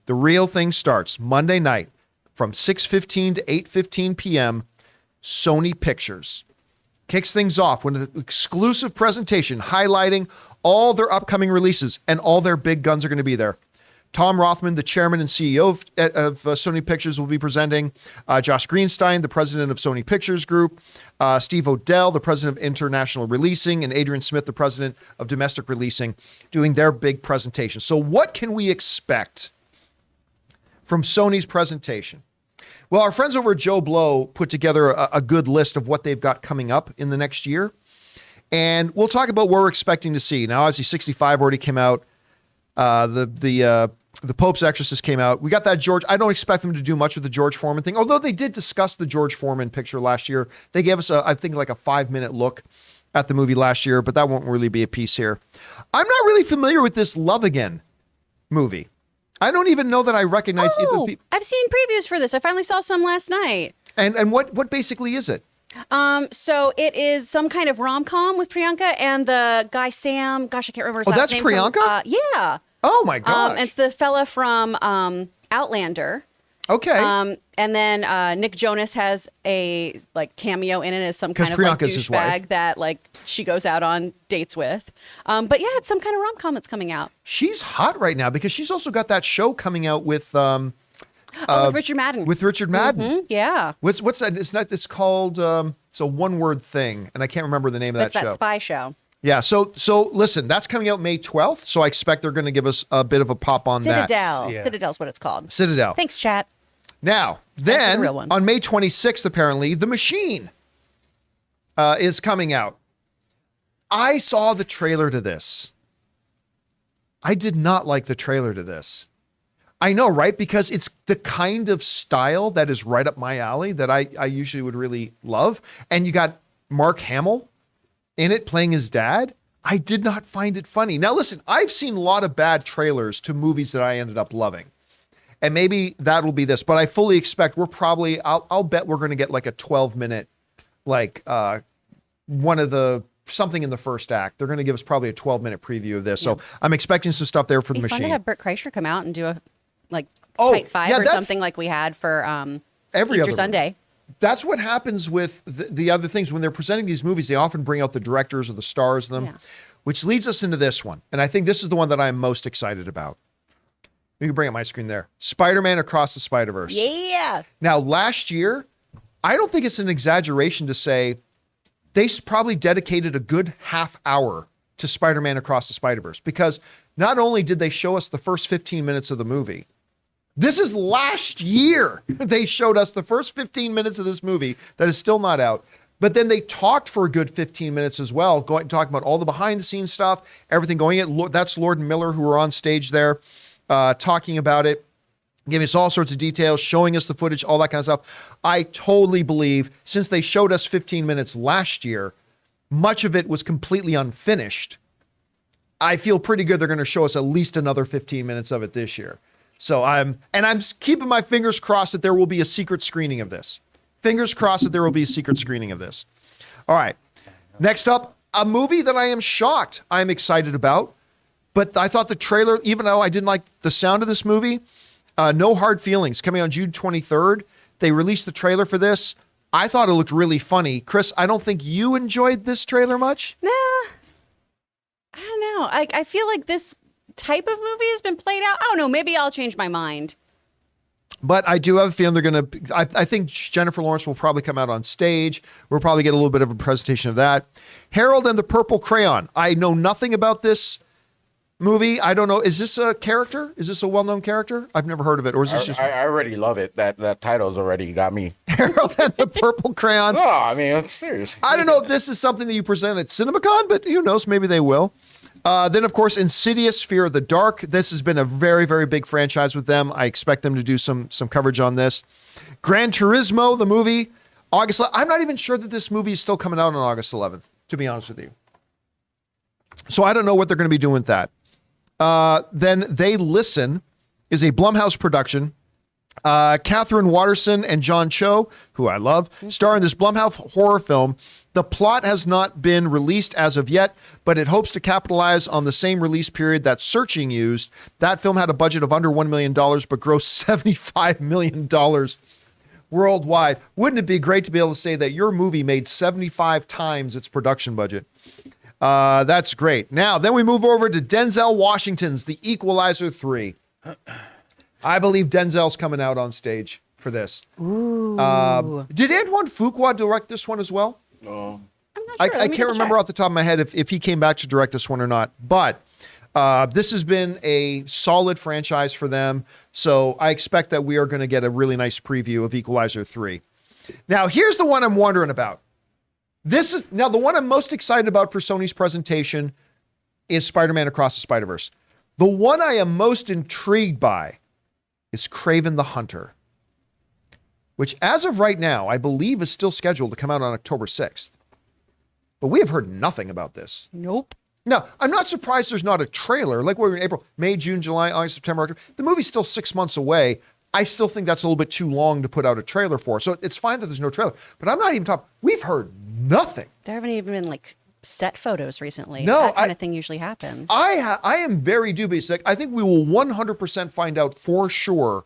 The real thing starts Monday night from 6:15 to 8:15 p.m. Sony Pictures kicks things off with an exclusive presentation highlighting all their upcoming releases, and all their big guns are going to be there. Tom Rothman, the chairman and CEO of Sony Pictures, will be presenting. Josh Greenstein, the president of Sony Pictures Group. Steve Odell, the president of International Releasing. And Adrian Smith, the president of Domestic Releasing, doing their big presentation. So what can we expect from Sony's presentation? Well, our friends over at Joe Blow put together a good list of what they've got coming up in the next year. And we'll talk about what we're expecting to see. Now, obviously, 65 already came out. The Pope's Exorcist came out. We got that George. I don't expect them to do much with the George Foreman thing, although they did discuss the George Foreman picture last year. They gave us, I think, like a 5-minute look at the movie last year, but that won't really be a piece here. I'm not really familiar with this Love Again movie. I don't even know that I recognize either people. I've seen previews for this. I finally saw some last night. And what basically is it? So it is some kind of rom-com with Priyanka and the guy Sam. Gosh, I can't remember his last name. Oh, that's Priyanka? Yeah. Oh my gosh. It's the fella from Outlander. Okay. And then Nick Jonas has a cameo in it as some kind of douchebag that she goes out on dates with. But yeah, it's some kind of rom-com that's coming out. She's hot right now because she's also got that show coming out with with Richard Madden. With Richard Madden. Mm-hmm, yeah. What's that? It's called it's a one-word thing, and I can't remember the name of that show. It's that spy show. Yeah, so listen, that's coming out May 12th, so I expect they're going to give us a bit of a pop on that. Citadel's what it's called. Citadel. Thanks, chat. Now, then, on May 26th, apparently, The Machine is coming out. I saw the trailer to this. I did not like the trailer to this. I know, right? Because it's the kind of style that is right up my alley that I usually would really love. And you got Mark Hamill in it playing his dad. I did not find it funny. Now, listen, I've seen a lot of bad trailers to movies that I ended up loving. And maybe that will be this, but I fully expect I'll bet we're going to get like a 12-minute, something in the first act. They're going to give us probably a 12-minute preview of this. Yeah. So I'm expecting some stuff there for The Machine. Fun to have Bert Kreischer come out and do a Tight 5 or something like we had for Easter Sunday. That's what happens with the other things. When they're presenting these movies, they often bring out the directors or the stars of them, which leads us into this one. And I think this is the one that I'm most excited about. You can bring up my screen there. Spider-Man Across the Spider-Verse. Yeah. Now, last year, I don't think it's an exaggeration to say they probably dedicated a good half hour to Spider-Man Across the Spider-Verse, because not only did they show us the first 15 minutes of the movie, this is last year. They showed us the first 15 minutes of this movie that is still not out. But then they talked for a good 15 minutes as well, talking about all the behind the scenes stuff, everything going in. That's Lord and Miller, who were on stage there talking about it, giving us all sorts of details, showing us the footage, all that kind of stuff. I totally believe, since they showed us 15 minutes last year, much of it was completely unfinished. I feel pretty good they're going to show us at least another 15 minutes of it this year. So I'm keeping my fingers crossed that there will be a secret screening of this. Fingers crossed that there will be a secret screening of this. All right. Next up, a movie that I am shocked I'm excited about, but I thought the trailer, even though I didn't like the sound of this movie, No Hard Feelings, coming on June 23rd. They released the trailer for this. I thought it looked really funny. Chris, I don't think you enjoyed this trailer much. Nah, I don't know. I feel like this type of movie has been played out. I don't know. Maybe I'll change my mind. But I do have a feeling they're going to, I think Jennifer Lawrence will probably come out on stage. We'll probably get a little bit of a presentation of that. Harold and the Purple Crayon. I know nothing about this movie. I don't know. Is this a character? Is this a well-known character? I've never heard of it. Or is this just... I already love it. That title's already got me. Harold and the Purple Crayon. No, I mean, it's serious. I don't know if this is something that you present at CinemaCon, but who knows? Maybe they will. Then, of course, Insidious, Fear of the Dark. This has been a very, very big franchise with them. I expect them to do some coverage on this. Gran Turismo, the movie, August 11th. I'm not even sure that this movie is still coming out on August 11th, to be honest with you. So I don't know what they're going to be doing with that. Then They Listen is a Blumhouse production. Catherine Watterson and John Cho, who I love, star in this Blumhouse horror film The plot has not been released as of yet, but it hopes to capitalize on the same release period that Searching used. That film had a budget of under $1 million, but grossed $75 million worldwide. Wouldn't it be great to be able to say that your movie made 75 times its production budget? That's great. Now, then we move over to Denzel Washington's The Equalizer 3. I believe Denzel's coming out on stage for this. Ooh. Did Antoine Fuqua direct this one as well? No. I'm not sure. I can't remember off the top of my head if he came back to direct this one or not. But this has been a solid franchise for them. So I expect that we are going to get a really nice preview of Equalizer 3. Now, here's the one I'm wondering about. Now, the one I'm most excited about for Sony's presentation is Spider-Man Across the Spider-Verse. The one I am most intrigued by is Kraven the Hunter, which as of right now, I believe is still scheduled to come out on October 6th. But we have heard nothing about this. Nope. Now, I'm not surprised there's not a trailer. Like we're in April, May, June, July, August, September, October. The movie's still 6 months away. I still think that's a little bit too long to put out a trailer for. So it's fine that there's no trailer. But I'm not even talking. We've heard nothing. There haven't even been like set photos recently. No, that kind of thing usually happens. I am very dubious. Like, I think we will 100% find out for sure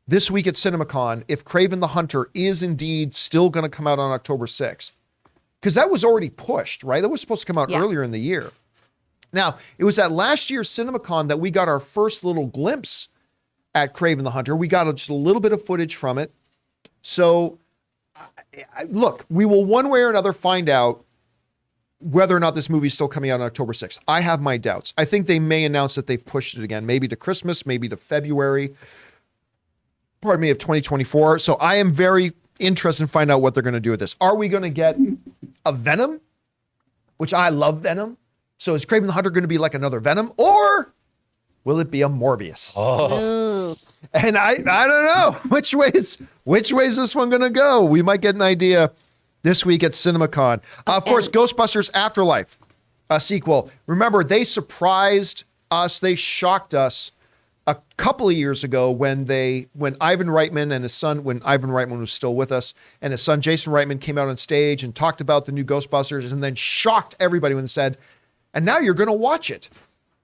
this week at CinemaCon if Kraven the Hunter is indeed still going to come out on October 6th. Because that was already pushed, right? That was supposed to come out earlier in the year. Now, it was at last year's CinemaCon that we got our first little glimpse at Kraven the Hunter. We got just a little bit of footage from it. So, look, we will one way or another find out whether or not this movie is still coming out on October 6th. I have my doubts. I think they may announce that they've pushed it again, maybe to Christmas, maybe to February, of 2024. So I am very interested in finding out what they're going to do with this. Are we going to get a Venom? Which I love Venom. So is Kraven the Hunter going to be like another Venom? Or will it be a Morbius? Oh. And I don't know. Which way is this one going to go? We might get an idea this week at CinemaCon. Of course, Ghostbusters Afterlife, a sequel. Remember, they surprised us. They shocked us a couple of years ago when Ivan Reitman and his son, when Ivan Reitman was still with us, and his son Jason Reitman came out on stage and talked about the new Ghostbusters and then shocked everybody when they said, and now you're going to watch it.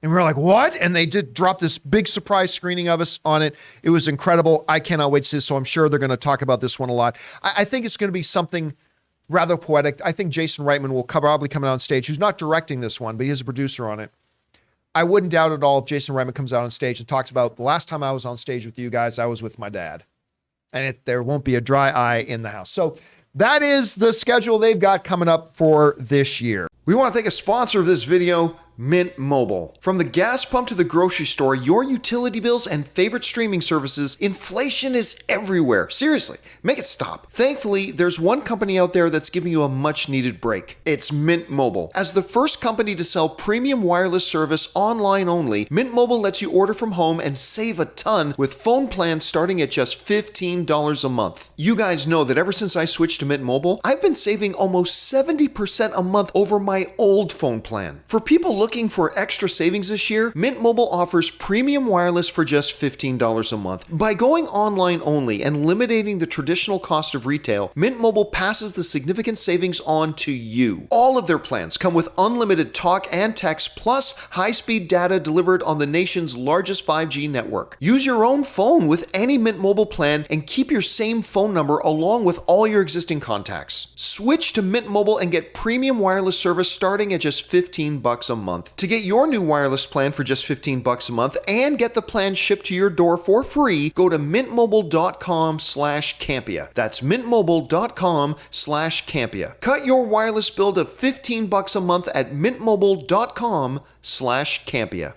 And we were like, what? And they did drop this big surprise screening of us on it. It was incredible. I cannot wait to see this, so I'm sure they're going to talk about this one a lot. I think it's going to be something rather poetic. I think Jason Reitman will probably come out on stage, who's not directing this one, but he is a producer on it. I wouldn't doubt at all if Jason Reitman comes out on stage and talks about the last time I was on stage with you guys, I was with my dad. And there won't be a dry eye in the house. So that is the schedule they've got coming up for this year. We want to thank a sponsor of this video, Mint Mobile. From the gas pump to the grocery store, your utility bills and favorite streaming services, inflation is everywhere. Seriously, make it stop. Thankfully, there's one company out there that's giving you a much needed break. It's Mint Mobile. As the first company to sell premium wireless service online only, Mint Mobile lets you order from home and save a ton with phone plans starting at just $15 a month. You guys know that ever since I switched to Mint Mobile, I've been saving almost 70% a month over my old phone plan. For people looking for extra savings this year, Mint Mobile offers premium wireless for just $15 a month. By going online only and eliminating the traditional cost of retail, Mint Mobile passes the significant savings on to you. All of their plans come with unlimited talk and text plus high-speed data delivered on the nation's largest 5G network. Use your own phone with any Mint Mobile plan and keep your same phone number along with all your existing contacts. Switch to Mint Mobile and get premium wireless service starting at just $15 a month. To get your new wireless plan for just $15 a month and get the plan shipped to your door for free, go to mintmobile.com/Campea. That's mintmobile.com/Campea. Cut your wireless bill to $15 a month at mintmobile.com/Campea.